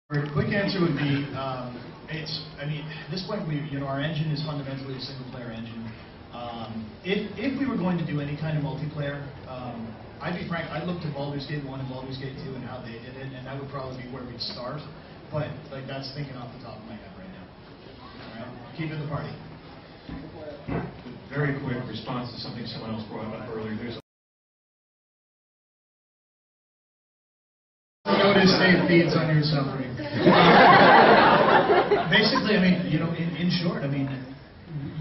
Quick answer would be, I mean, at this point, our engine is fundamentally a single-player engine. If we were going to do any kind of multiplayer, I'd be frank, I'd look to Baldur's Gate 1 and Baldur's Gate 2 and how they did it, and that would probably be where we'd start. But like that's thinking off the top of my head right now. All right, keep it the party. Very quick response to something someone else brought up earlier. There's Notice Dave feeds on your suffering. Basically, I mean, in short, I mean,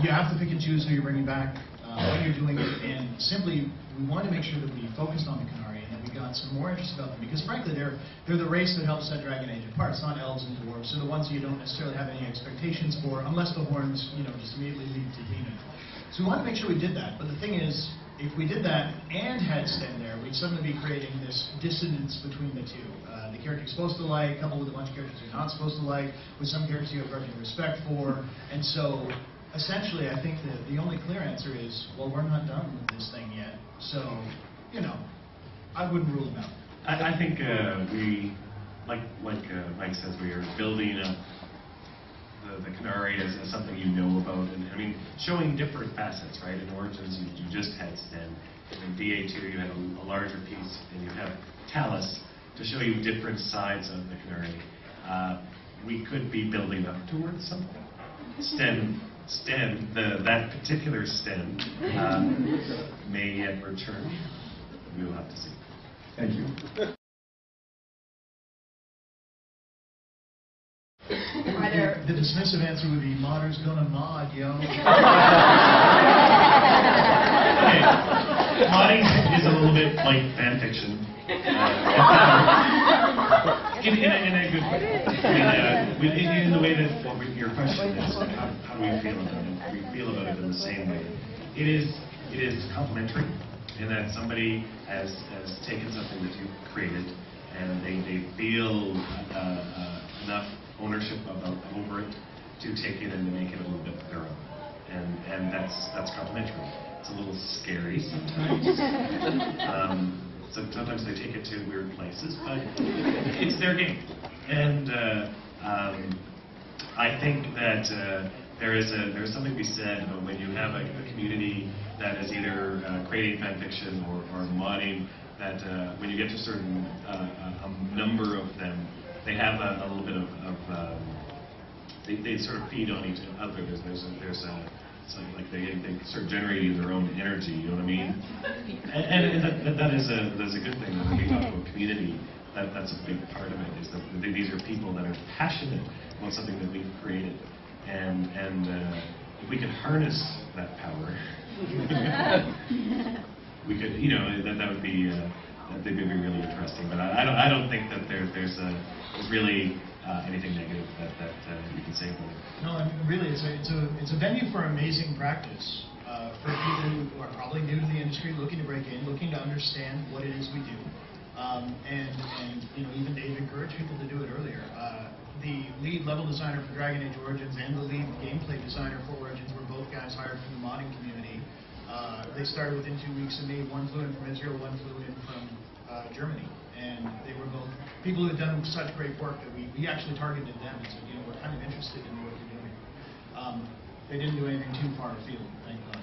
you have to pick and choose who you're bringing back, when you're doing it, and simply, we want to make sure that we focused on the Canary and that we got some more interest about them, because frankly, they're the race that helps set Dragon Age apart. It's not elves and dwarves, so the ones you don't necessarily have any expectations for, unless the horns, just immediately lead to demon. So we want to make sure we did that, but the thing is, if we did that and had Sten there, we'd suddenly be creating this dissonance between the two. The character you're supposed to like, coupled with a bunch of characters you're not supposed to like, with some characters you have grudging respect for, and so essentially I think that the only clear answer is, well, we're not done with this thing yet, so, I wouldn't rule them out. I think we, like Mike says, we are building up the Canary as something you know about, and I mean, showing different facets, right? In Origins, you just had Sten. In DA2, you had a larger piece, and you have Talus to show you different sides of the Canary. We could be building up towards something. That particular Sten may yet return. We will have to see. Thank you. The dismissive answer would be, modder's gonna mod, yo. Okay. Modding is a little bit like fan fiction. In a good way. In the way that your question is, how do we feel about it? We feel about it in the same way. It is complementary in that somebody has taken something that you've created and they feel enough ownership over it to take it and to make it a little bit their own, and that's complementary. It's a little scary sometimes. Sometimes they take it to weird places, but it's their game. And I think that there's something to be said about when you have a community that is either creating fan fiction or modding, that when you get to a certain number of them, they have a little bit of they sort of feed on each other. It's like they start generating their own energy. You know what I mean? And that is a good thing. When we talk about community, that's a big part of it. Is that these are people that are passionate about something that we've created, and if we could harness that power, we could. That would be. They'd be really interesting, but I don't think that there's really anything negative that you can say about it. No, I mean, really, it's a venue for amazing practice for people who are probably new to the industry, looking to break in, looking to understand what it is we do, and even Dave encouraged people to do it earlier. The lead level designer for Dragon Age Origins and the lead gameplay designer for Origins were both guys hired from the modding community. They started within 2 weeks of me. One flew in from Israel, one flew in from Germany, and they were both people who had done such great work that we actually targeted them and said, we're kind of interested in what you're doing. They didn't do anything too far afield, thank God.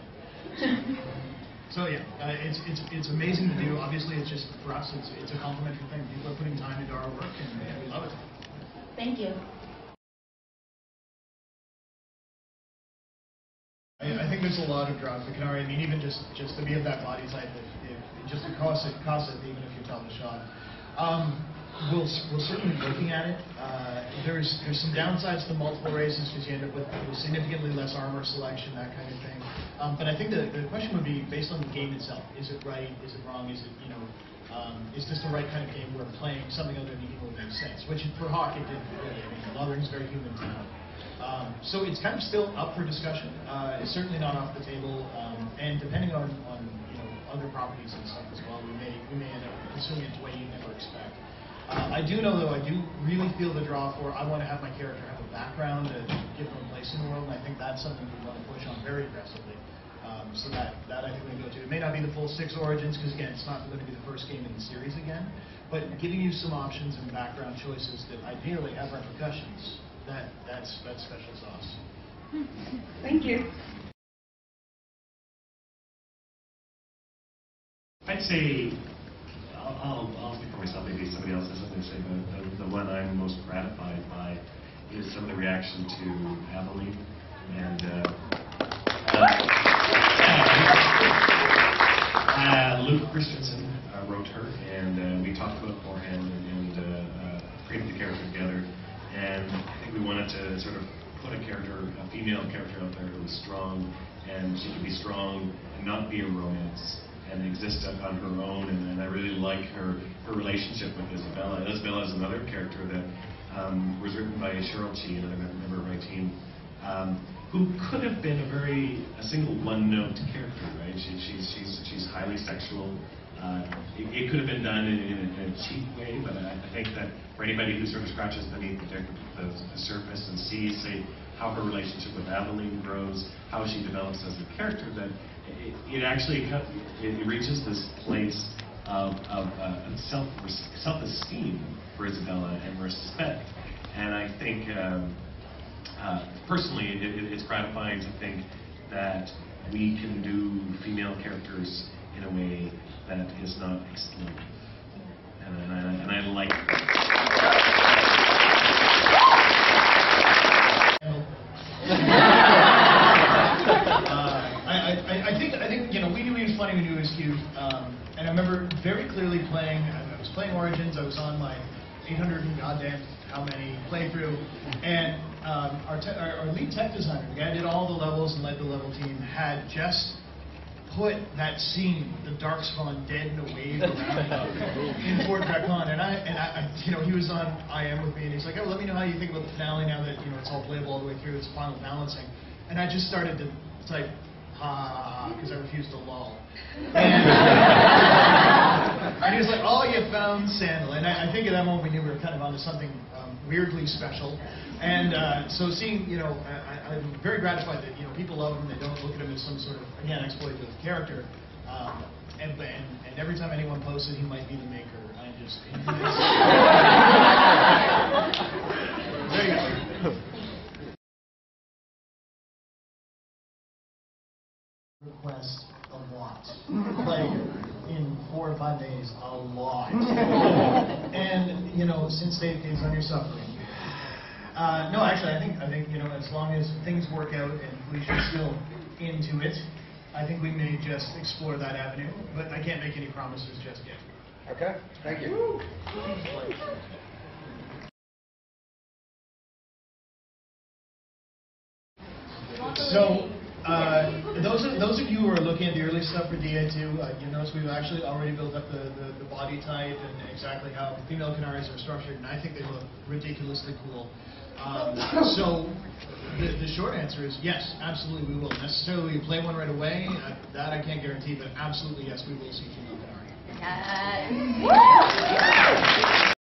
So yeah, it's amazing to do. Obviously, it's just for us, it's a complimentary thing. People are putting time into our work, and we love it. Thank you. I think there's a lot of draw for Canary. I mean, even just to be of that body type, if just to cost it, even if you tell the shot. We'll certainly be looking at it. There's some downsides to multiple races because you end up with significantly less armor selection, that kind of thing. But I think the question would be based on the game itself. Is it right? Is it wrong? Is it is this the right kind of game where playing something other than evil makes sense? Which for Hawk it didn't really. I mean, Lothering's very human to know. So it's kind of still up for discussion. It's certainly not off the table, and depending on other properties and stuff as well, we may end up pursuing it in a way you never expect. I do know, though, I do really feel the draw for I want to have my character have a background to give them a place in the world, and I think that's something we want to push on very aggressively. So that I think we can go to. It may not be the full 6 origins, because again, it's not going to be the first game in the series again, but giving you some options and background choices that ideally have repercussions, that's special sauce. Thank you. I'd say, I'll speak for myself, maybe somebody else has something to say, but the one I'm most gratified by is some of the reaction to Aveline. And Luke Christensen wrote her, and we talked about it beforehand and created the character together. And I think we wanted to sort of put a female character out there who was strong, and she could be strong and not be a romance and exist on her own. And I really like her relationship with Isabella. Isabella is another character that was written by Cheryl Chi, another member of my team, who could have been a single one-note character, right? She's highly sexual. It could have been done in a cheap way, but I think that for anybody who sort of scratches beneath the surface and sees, say, how her relationship with Aveline grows, how she develops as a character, that it actually reaches this place of self-esteem for Isabella and respect. And I think, personally, it's gratifying to think that we can do female characters in a way that is not exploitive. And I like I think we knew he was funny, we knew he was cute, and I remember very clearly playing. I was playing Origins. I was on my 800 and goddamn how many playthrough, and our lead tech designer, the guy who did all the levels and led the level team, had just put that scene, the Darkspawn dead in a wave around in Fort Dracon, and I he was on IM with me, and he's like, oh, let me know how you think about the finale now that it's all playable all the way through, it's final balancing, and I just started to type ha, because I refused to lull. And he was like, oh, you found Sandal. And I think at that moment we knew we were kind of onto something weirdly special. And so seeing, I'm very gratified that, people love him. They don't look at him as some sort of, again, exploitative character. And every time anyone posts it, he might be the maker. I just... There you go. Request a lot. Like, in 4 or 5 days, a lot. And, since Dave is on your suffering. No, actually, I think, as long as things work out and Felicia's still into it, I think we may just explore that avenue, but I can't make any promises just yet. Okay, thank you. So, those of you who are looking at the early stuff for DA2, you notice we've actually already built up the body type and exactly how female canaries are structured, and I think they look ridiculously cool. So, the short answer is yes, absolutely we will. Necessarily we play one right away, that I can't guarantee, but absolutely yes, we will see female canary. Yes.